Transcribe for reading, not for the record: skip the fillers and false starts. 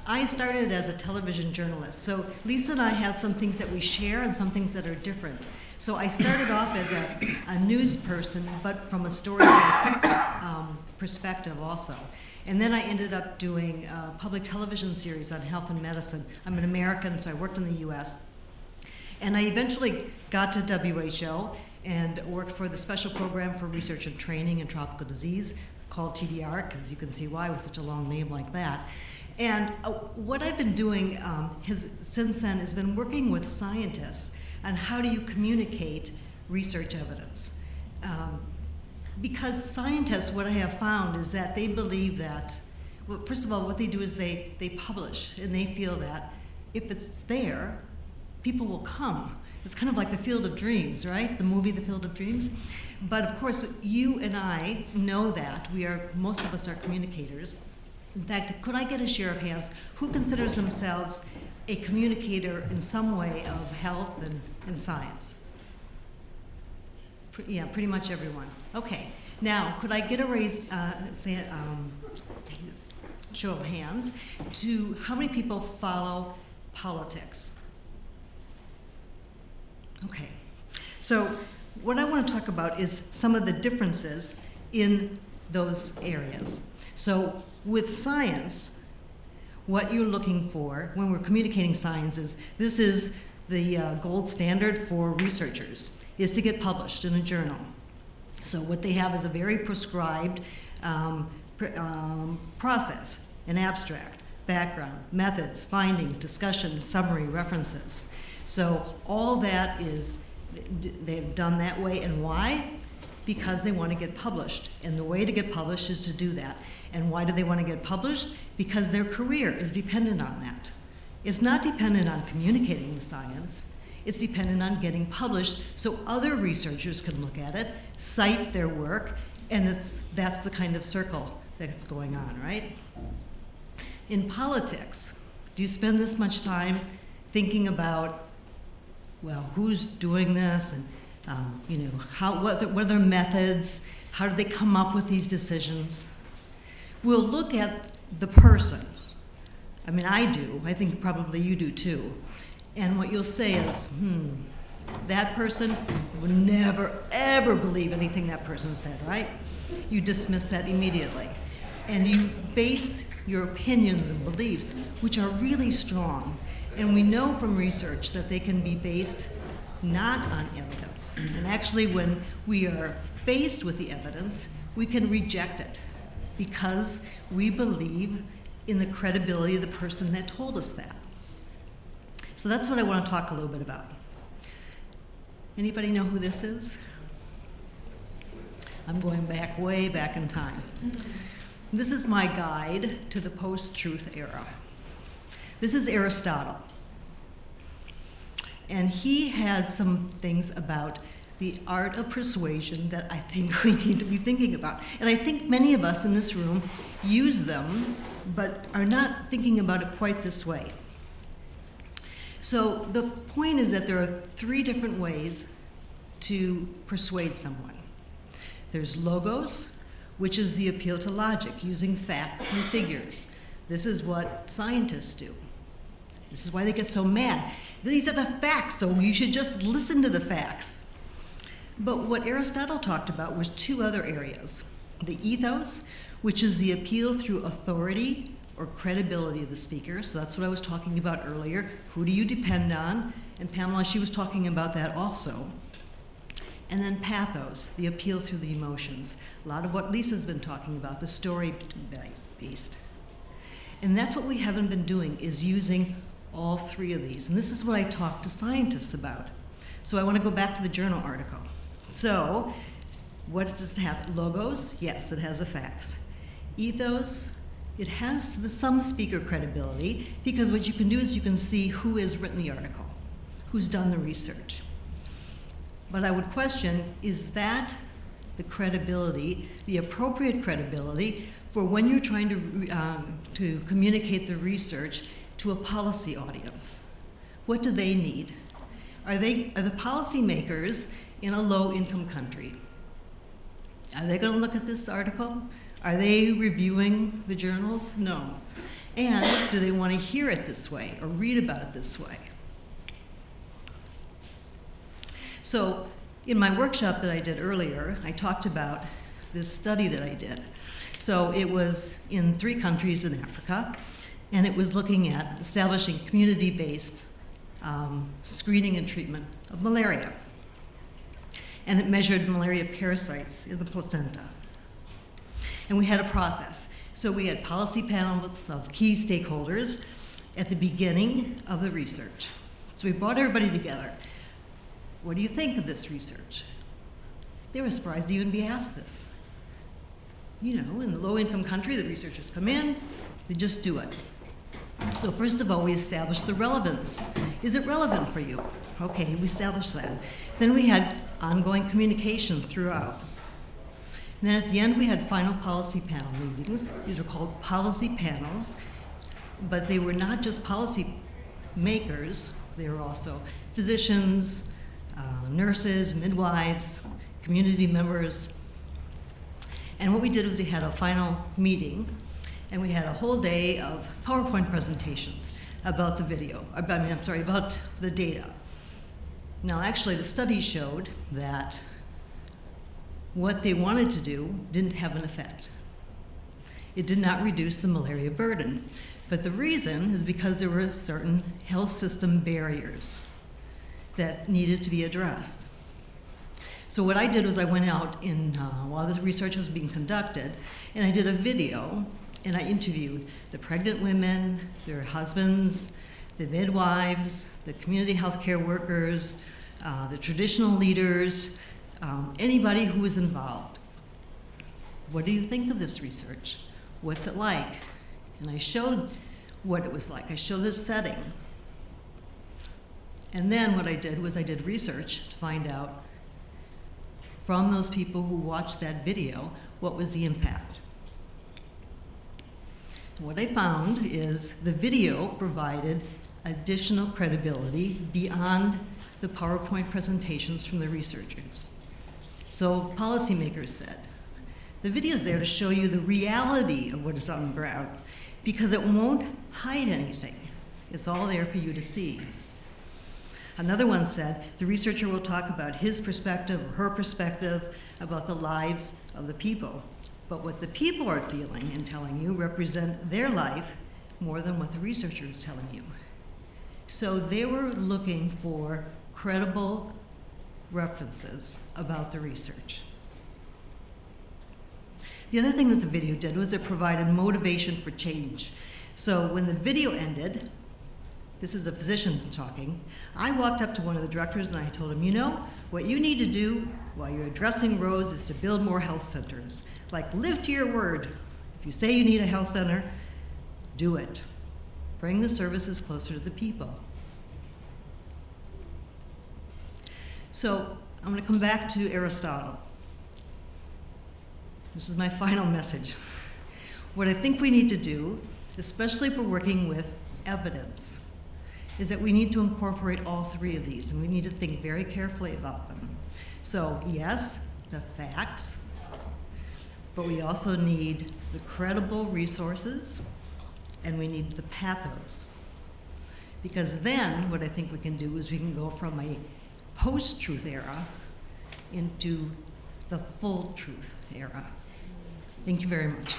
I started as a television journalist. So Lisa and I have some things that we share and some things that are different. So I started off as a news person, but from a story-based perspective also. And then I ended up doing a public television series on health and medicine. I'm an American, so I worked in the US. And I eventually got to WHO and worked for the special program for research and training in tropical disease called TDR, because you can see why with such a long name like that. And what I've been doing since then has been working with scientists on how do you communicate research evidence. Because scientists, what I have found is that they believe that, well, first of all, what they do is they publish, and they feel that if it's there, people will come. It's kind of like the Field of Dreams, right? The movie, The Field of Dreams. But of course, you and I know that. Most of us are communicators. In fact, could I get a show of hands? Who considers themselves a communicator in some way of health and science? Yeah, pretty much everyone. Okay. Now, could I get a show of hands to how many people follow politics? Okay. So what I want to talk about is some of the differences in those areas. So with science, what you're looking for when we're communicating science is, this is the gold standard for researchers, is to get published in a journal. So what they have is a very prescribed process, an abstract, background, methods, findings, discussion, summary, references. So all that is, they've done that way, and why? Because they want to get published, and the way to get published is to do that. And why do they want to get published? Because their career is dependent on that. It's not dependent on communicating the science. It's dependent on getting published so other researchers can look at it, cite their work, and that's the kind of circle that's going on, right? In politics, do you spend this much time thinking about, well, who's doing this, and what are their methods? How do they come up with these decisions? We'll look at the person. I mean, I do. I think probably you do too. And what you'll say is, that person would never, ever believe anything that person said, right? You dismiss that immediately. And you base your opinions and beliefs, which are really strong. And we know from research that they can be based not on evidence. And actually, when we are faced with the evidence, we can reject it because we believe in the credibility of the person that told us that. So that's what I want to talk a little bit about. Anybody know who this is? I'm going back, way back in time. This is my guide to the post-truth era. This is Aristotle. And he had some things about the art of persuasion that I think we need to be thinking about. And I think many of us in this room use them, but are not thinking about it quite this way. So the point is that there are 3 different ways to persuade someone. There's logos, which is the appeal to logic, using facts and figures. This is what scientists do. This is why they get so mad. These are the facts, so you should just listen to the facts. But what Aristotle talked about was 2 other areas. The ethos, which is the appeal through authority or credibility of the speaker. So that's what I was talking about earlier. Who do you depend on? And Pamela, she was talking about that also. And then pathos, the appeal through the emotions. A lot of what Lisa's been talking about, the story-based. And that's what we haven't been doing, is using all 3 of these. And this is what I talk to scientists about. So I want to go back to the journal article. So what does it have? Logos? Yes, it has the facts. Ethos? It has some speaker credibility, because what you can do is you can see who has written the article, who's done the research. But I would question, is that the credibility, the appropriate credibility for when you're trying to communicate the research to a policy audience? What do they need? Are the policymakers in a low-income country, are they going to look at this article? Are they reviewing the journals? No. And do they want to hear it this way or read about it this way? So in my workshop that I did earlier, I talked about this study that I did. So it was in 3 countries in Africa, and it was looking at establishing community-based screening and treatment of malaria. And it measured malaria parasites in the placenta. And we had a process. So we had policy panels of key stakeholders at the beginning of the research. So we brought everybody together. What do you think of this research? They were surprised to even be asked this. You know, in the low-income country, the researchers come in, they just do it. So first of all, we established the relevance. Is it relevant for you? Okay, we established that. Then we had ongoing communication throughout. And then at the end, we had final policy panel meetings. These were called policy panels, but they were not just policy makers. They were also physicians, nurses, midwives, community members. And what we did was we had a final meeting, and we had a whole day of PowerPoint presentations about the video, about the data. Now, actually, the study showed that what they wanted to do didn't have an effect. It did not reduce the malaria burden. But the reason is because there were certain health system barriers that needed to be addressed. So what I did was I went out while the research was being conducted, and I did a video, and I interviewed the pregnant women, their husbands, the midwives, the community healthcare workers, the traditional leaders, anybody who was involved. What do you think of this research? What's it like? And I showed what it was like. I showed this setting. And then what I did was I did research to find out from those people who watched that video, what was the impact. What I found is the video provided additional credibility beyond the PowerPoint presentations from the researchers. So policymakers said, the video is there to show you the reality of what is on the ground because it won't hide anything. It's all there for you to see. Another one said, the researcher will talk about his perspective or her perspective about the lives of the people. But what the people are feeling and telling you represent their life more than what the researcher is telling you. So they were looking for credible references about the research. The other thing that the video did was it provided motivation for change. So when the video ended, this is a physician talking, I walked up to one of the directors and I told him, you know, what you need to do while you're addressing roads is to build more health centers. Like, live to your word. If you say you need a health center, do it. Bring the services closer to the people. So I'm going to come back to Aristotle. This is my final message. What I think we need to do, especially if we're working with evidence, is that we need to incorporate all 3 of these, and we need to think very carefully about them. So yes, the facts, but we also need the credible resources, and we need the pathos. Because then what I think we can do is we can go from a post-truth era into the full truth era. Thank you very much.